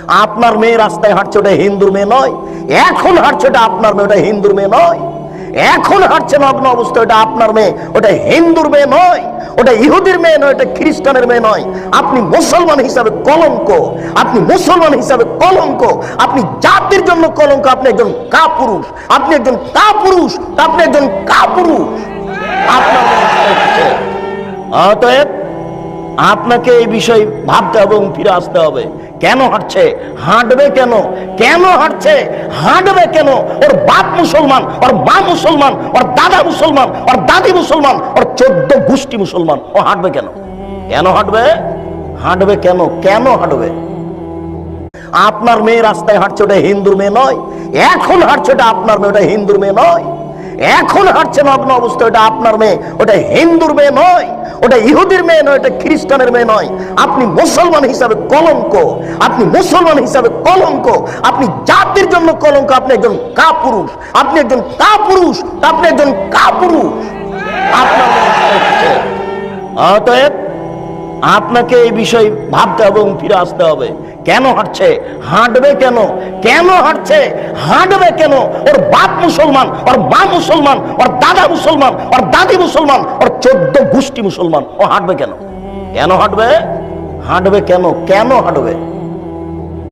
আপনার মেয়ে রাস্তায় হাঁটছে, ওটা হিন্দুর মেয়ে নয়। এখন হাঁটছে, ওটা আপনার মেয়ে, ওটা হিন্দুর মেয়ে নয়। এখন হাঁটছে নগ্ন অবস্থায়, ওটা আপনার মেয়ে, ওটা হিন্দুর মেয়ে নয়। ওটা ইহুদির মেয়ে নয়, ওটা খ্রিস্টানের মেয়ে নয়। আপনি মুসলমান হিসাবে কলঙ্ক, আপনি মুসলমান হিসাবে কলঙ্ক, আপনি জাতির জন্য কলঙ্ক। আপনি একজন কাপুরুষ, আপনি একজন কাপুরুষ, আপনি একজন কাপুরুষ। আপনার অতএব আপনাকে এই বিষয় ভাবতে হবে এবং ফিরে আসতে হবে। কেন হাঁটছে, হাঁটবে কেন, কেন হাঁটছে, হাঁটবে কেন? ওর বাপ মুসলমান, ওর মা মুসলমান, ওর দাদা মুসলমান, ওর দাদি মুসলমান, ওর 14 গোষ্ঠী মুসলমান। ও হাঁটবে কেন, কেন হাঁটবে, হাঁটবে কেন, কেন হাঁটবে? আপনার মেয়ে রাস্তায় হাঁটছে, ওটা হিন্দুর মেয়ে নয়। এখন হাঁটছে, ওটা আপনার মেয়ে, ওটা হিন্দুর মেয়ে নয়। এখন হাঁটছে নগ্ন অবস্থায়, ওটা আপনার মেয়ে, ওটা হিন্দুর মেয়ে নয়। ওটা ইহুদির মেয়ে নয়, ওটা খ্রিস্টানের মেয়ে নয়। আপনি মুসলমান হিসাবে কলঙ্ক, আপনি মুসলমান হিসাবে কলঙ্ক, আপনি জাতির জন্য কলঙ্ক। আপনি একজন কাপুরুষ, আপনি একজন কাপুরুষ, আপনি একজন কাপুরুষ। আপনার অতএব আপনাকে এই বিষয় ভাবতে হবে এবং ফিরে আসতে হবে। কেন হাঁটছে, হাঁটবে কেন, কেন হাঁটছে, হাঁটবে কেন? ওর বাপ মুসলমান, ওর মা মুসলমান, ওর দাদা মুসলমান, ওর দাদি মুসলমান, ওর 14 গোষ্ঠী মুসলমান। ও হাঁটবে কেন, কেন হাঁটবে, হাঁটবে কেন, কেন হাঁটবে?